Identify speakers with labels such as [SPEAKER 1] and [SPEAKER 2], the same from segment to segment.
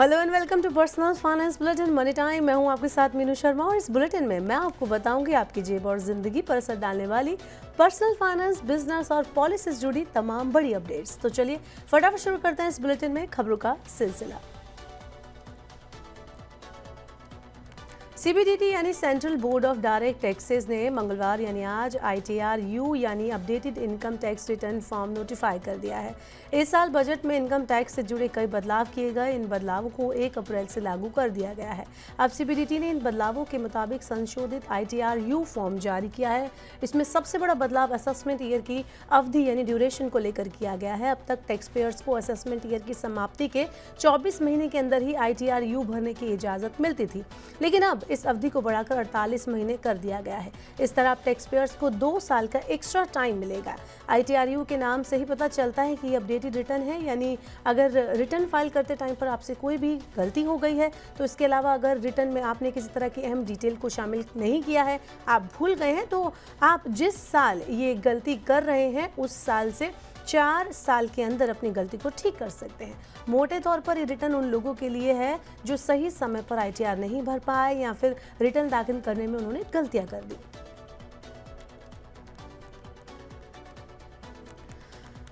[SPEAKER 1] Hello and welcome to personal finance bulletin money time. मैं हूं आपके साथ मीनू शर्मा और इस बुलेटिन में मैं आपको बताऊंगी आपकी जेब और जिंदगी पर असर डालने वाली पर्सनल फाइनेंस, बिजनेस और पॉलिसी से जुड़ी तमाम बड़ी अपडेट्स। तो चलिए फटाफट शुरू करते हैं इस बुलेटिन में खबरों का सिलसिला। सीबीडीटी यानी central board of direct taxes ने मंगलवार यानी आज ITR-U यानी updated income tax return form notify कर दिया है। इस साल बजट में इनकम टैक्स से जुड़े कई बदलाव किए गए। इन बदलावों को 1 अप्रैल से लागू कर दिया गया है। अब सीबीडीटी ने इन बदलावों के मुताबिक संशोधित ITR-U फॉर्म जारी किया है। इसमें सबसे बड़ा बदलाव असेसमेंट ईयर की अवधि यानी ड्यूरेशन को लेकर किया गया है। अब तक टैक्स पेयर्स को असेसमेंट ईयर की समाप्ति के 24 महीने के अंदर ही ITR-U भरने की इजाजत मिलती थी, लेकिन अब इस अवधि को बढ़ाकर 48 महीने कर दिया गया है। इस तरह अब टैक्स पेयर्स को 2 साल का एक्स्ट्रा टाइम मिलेगा। ITR-U के नाम से ही पता चलता है कि ये अपडेटेड रिटर्न है, यानी अगर रिटर्न फाइल करते टाइम पर आपसे कोई भी गलती हो गई है तो इसके अलावा अगर रिटर्न में आपने किसी तरह की अहम डिटेल को शामिल नहीं किया है, आप भूल गए हैं, तो आप जिस साल ये गलती कर रहे हैं उस साल से 4 साल के अंदर अपनी गलती को ठीक कर सकते हैं। मोटे तौर पर ये रिटर्न उन लोगों के लिए है जो सही समय पर ITR नहीं भर पाए या फिर रिटर्न दाखिल करने में उन्होंने गलतियां कर दी।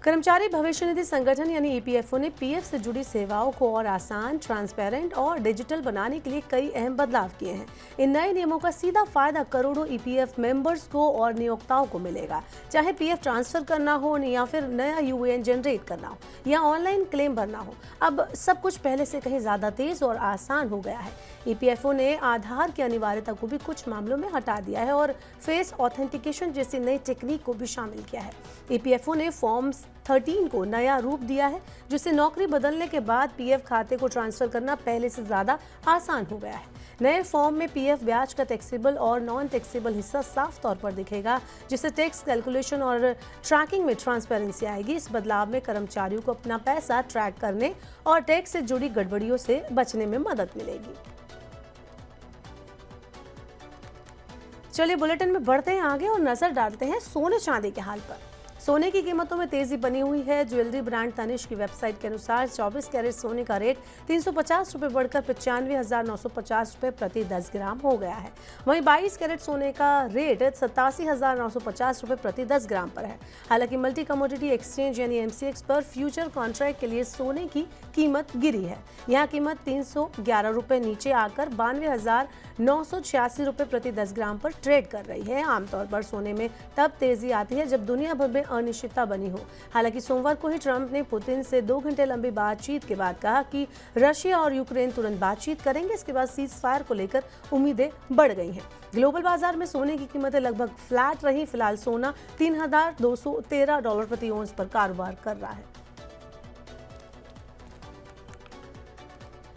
[SPEAKER 1] कर्मचारी भविष्य निधि संगठन यानी EPFO ने PF से जुड़ी सेवाओं को और आसान, ट्रांसपेरेंट और डिजिटल बनाने के लिए कई अहम बदलाव किए हैं। इन नए नियमों का सीधा फायदा करोड़ों EPF मेंबर्स को और नियोक्ताओं को मिलेगा, चाहे PF ट्रांसफर करना हो या फिर नया UAN जनरेट करना हो या ऑनलाइन क्लेम भरना हो। अब सब कुछ पहले से कहीं ज्यादा तेज और आसान हो गया है। EPFO ने आधार की अनिवार्यता को भी कुछ मामलों में हटा दिया है और फेस ऑथेंटिकेशन जैसी नई टेक्निक को भी शामिल किया है। EPFO ने फॉर्म 13 को नया रूप दिया है, जिससे नौकरी बदलने के बाद PF खाते को ट्रांसफर करना पहले से ज्यादा आसान हो गया है। नए फॉर्म में PF ब्याज का टैक्सेबल और नॉन टैक्सेबल हिस्सा साफ तौर पर दिखेगा, जिससे टैक्स कैलकुलेशन और ट्रैकिंग में ट्रांसपेरेंसी आएगी। इस बदलाव में कर्मचारियों को अपना पैसा ट्रैक करने और टैक्स से जुड़ी गड़बड़ियों से बचने में मदद मिलेगी। चलिए बुलेटिन में बढ़ते हैं आगे और नजर डालते हैं सोने चांदी के हाल पर। सोने की कीमतों में तेजी बनी हुई है। ज्वेलरी ब्रांड तनिष्क की वेबसाइट के अनुसार 24 कैरेट सोने का रेट 350 रुपये बढ़कर 95,950 रुपये प्रति 10 ग्राम हो गया है। वहीं 22 कैरेट सोने का रेट 87,950 रुपये प्रति 10 ग्राम पर है। हालांकि मल्टी कमोडिटी एक्सचेंज यानी MCX पर फ्यूचर कॉन्ट्रैक्ट के लिए सोने की कीमत गिरी है। यहाँ कीमत 311 रुपये नीचे आकर 92,986 रुपये प्रति 10 ग्राम पर ट्रेड कर रही है। आमतौर पर सोने में तब तेजी आती है जब दुनिया भर में अनिश्चितता बनी हो। हालांकि सोमवार को ही ट्रंप ने पुतिन से 2 घंटे लंबी बातचीत के बाद कहा कि रशिया और यूक्रेन तुरंत बातचीत करेंगे। इसके बाद सीज फायर को लेकर उम्मीदें बढ़ गई हैं। ग्लोबल बाजार में सोने की कीमतें लगभग फ्लैट रही। फिलहाल सोना $3,213 प्रति औंस पर कारोबार कर रहा है।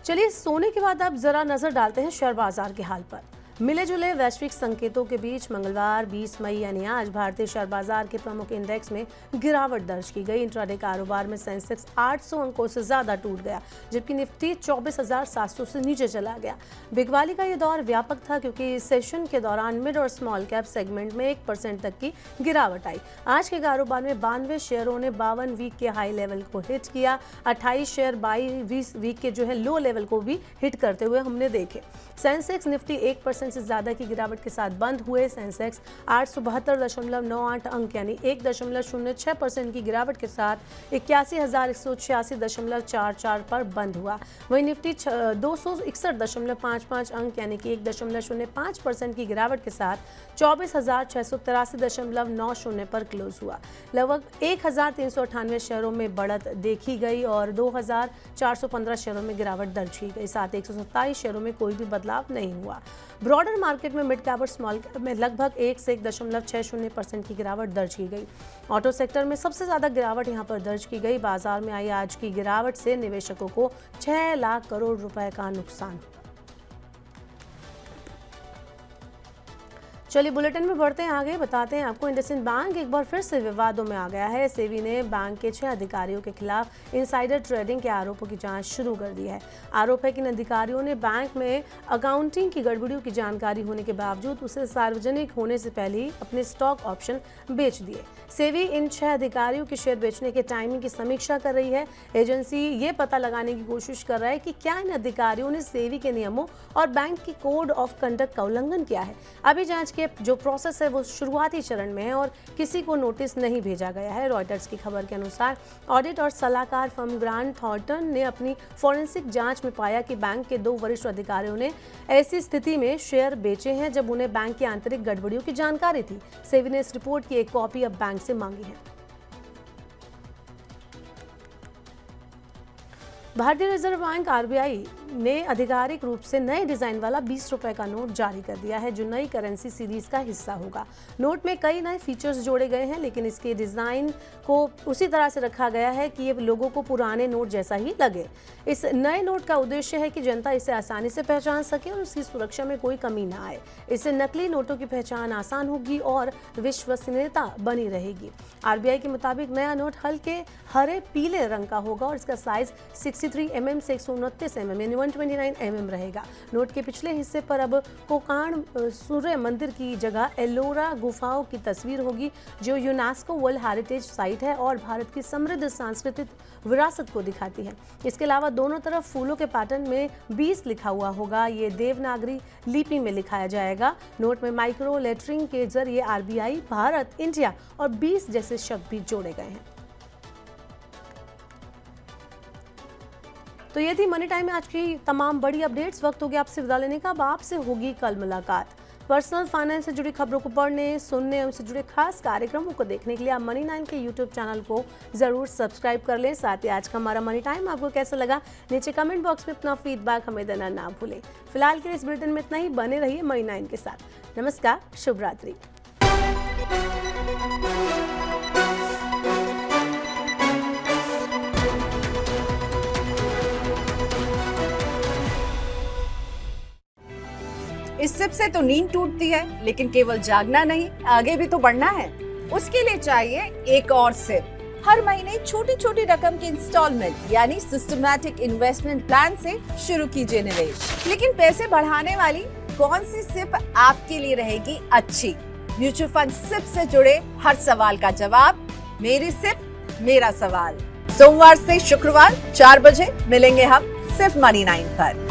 [SPEAKER 1] चलिए सोने के बाद अब जरा नजर डालते हैं शेयर बाजार के हाल पर। मिले जुले वैश्विक संकेतों के बीच मंगलवार 20 मई यानी आज भारतीय शेयर बाजार के प्रमुख इंडेक्स में गिरावट दर्ज की गई। इंट्राडे कारोबार में सेंसेक्स 800 अंकों से ज्यादा टूट गया, जबकि निफ्टी 24,700 से नीचे चला गया। बिकवाली का ये दौर व्यापक था क्योंकि सेशन के दौरान मिड और स्मॉल कैप सेगमेंट में 1% तक की गिरावट आई। आज के कारोबार में 92 शेयरों ने 52 वीक के हाई लेवल को हिट किया। 28 शेयर 22 वीक के जो है लो लेवल को भी हिट करते हुए हमने देखे। सेंसेक्स निफ्टी 1% से ज्यादा की गिरावट के साथ बंद हुए। सेंसेक्स 872.98 अंक यानी 1.06% की गिरावट के साथ 81,186.44 पर बंद हुआ। वहीं निफ्टी 261.55 अंक यानी कि 1.05% की गिरावट के साथ 24,683.90 पर क्लोज हुआ। लगभग 1,398 शेयरों में बढ़त देखी गई और 2,415 शेयरों में गिरावट दर्ज की गई। साथ ही 127 शेयरों में कोई भी बदलाव नहीं हुआ। ब्रॉडर मार्केट में मिड कैप और स्मॉल कैप में लगभग 1 से 1.60% की गिरावट दर्ज की गई। ऑटो सेक्टर में सबसे ज्यादा गिरावट यहां पर दर्ज की गई। बाजार में आई आज की गिरावट से निवेशकों को 6 लाख करोड़ रुपए का नुकसान। चलिए बुलेटिन में बढ़ते हैं आगे, बताते हैं आपको इंडसइंड बैंक एक बार फिर से विवादों में आ गया है। सेबी ने बैंक के 6 अधिकारियों के खिलाफ इनसाइडर ट्रेडिंग के आरोपों की जांच शुरू कर दी है। आरोप है कि इन अधिकारियों ने बैंक में अकाउंटिंग की गड़बड़ियों की जानकारी होने के बावजूद उसे सार्वजनिक होने से पहले ही अपने स्टॉक ऑप्शन बेच दिए। सेबी इन 6 अधिकारियों के शेयर बेचने के टाइमिंग की समीक्षा कर रही है। एजेंसी ये पता लगाने की कोशिश कर रहा है कि क्या इन अधिकारियों ने सेबी के नियमों और बैंक की कोड ऑफ कंडक्ट का उल्लंघन किया है। अभी जांच के जो प्रोसेस है वो शुरुआती चरण में है और किसी को नोटिस नहीं भेजा गया है। रॉयटर्स की खबर के अनुसार ऑडिट और सलाहकार फर्म ग्रांट थॉर्टन ने अपनी फॉरेंसिक जांच में पाया कि बैंक के 2 वरिष्ठ अधिकारियों ने ऐसी स्थिति में शेयर बेचे हैं जब उन्हें बैंक की आंतरिक गड़बड़ियों की जानकारी थी। सेबी ने इस रिपोर्ट की एक कॉपी अब बैंक से मांगी है। भारतीय रिजर्व बैंक आरबीआई ने आधिकारिक रूप से नए डिजाइन वाला 20 रुपए का नोट जारी कर दिया है, जो नई करेंसी सीरीज का हिस्सा होगा। नोट में कई नए फीचर्स जोड़े गए हैं, लेकिन इसके डिजाइन को उसी तरह से रखा गया है कि ये लोगों को पुराने नोट जैसा ही लगे। इस नए नोट का उद्देश्य है कि जनता इसे आसानी से पहचान सके और उसकी सुरक्षा में कोई कमी ना आए। इससे नकली नोटों की पहचान आसान होगी और विश्वसनीयता बनी रहेगी। आरबीआई के मुताबिक नया नोट हल्के हरे पीले रंग का होगा और इसका साइज 63 mm से 129 mm यानी 129 mm रहेगा। नोट के पिछले हिस्से पर अब कोकाण सूर्य मंदिर की जगह एलोरा गुफाओं की तस्वीर होगी, जो यूनेस्को वर्ल्ड हेरिटेज साइट है और भारत की समृद्ध सांस्कृतिक विरासत को दिखाती है। इसके अलावा दोनों तरफ फूलों के पैटर्न में 20 लिखा हुआ होगा। ये देवनागरी लिपि में लिखाया जाएगा। नोट में माइक्रो लेटरिंग के जरिए आरबीआई, भारत, इंडिया और 20 जैसे शब्द भी जोड़े गए हैं। तो ये थी मनी टाइम में आज की तमाम बड़ी अपडेट्स। वक्त हो गया आपसे विदा लेने का। अब आपसे होगी कल मुलाकात। पर्सनल फाइनेंस से जुड़ी खबरों को पढ़ने, सुनने, उनसे जुड़े खास कार्यक्रमों को देखने के लिए आप मनी 9 के यूट्यूब चैनल को जरूर सब्सक्राइब कर लें। साथ ही आज का हमारा मनी टाइम आपको कैसा लगा, नीचे कमेंट बॉक्स में अपना फीडबैक हमें देना ना भूलें। फिलहाल के इस बुलेटिन में इतना ही। बने रहिए मनी 9 के साथ। नमस्कार, शुभ रात्रि।
[SPEAKER 2] इस सिप से तो नींद टूटती है, लेकिन केवल जागना नहीं, आगे भी तो बढ़ना है। उसके लिए चाहिए एक और सिप। हर महीने छोटी छोटी रकम की इंस्टॉलमेंट यानी सिस्टमैटिक इन्वेस्टमेंट प्लान से शुरू कीजिए निवेश। लेकिन पैसे बढ़ाने वाली कौन सी सिप आपके लिए रहेगी अच्छी? म्यूचुअल फंड सिप से जुड़े हर सवाल का जवाब मेरी सिप मेरा सवाल। सोमवार से शुक्रवार 4 बजे मिलेंगे हम सिर्फ मनी 9 पर।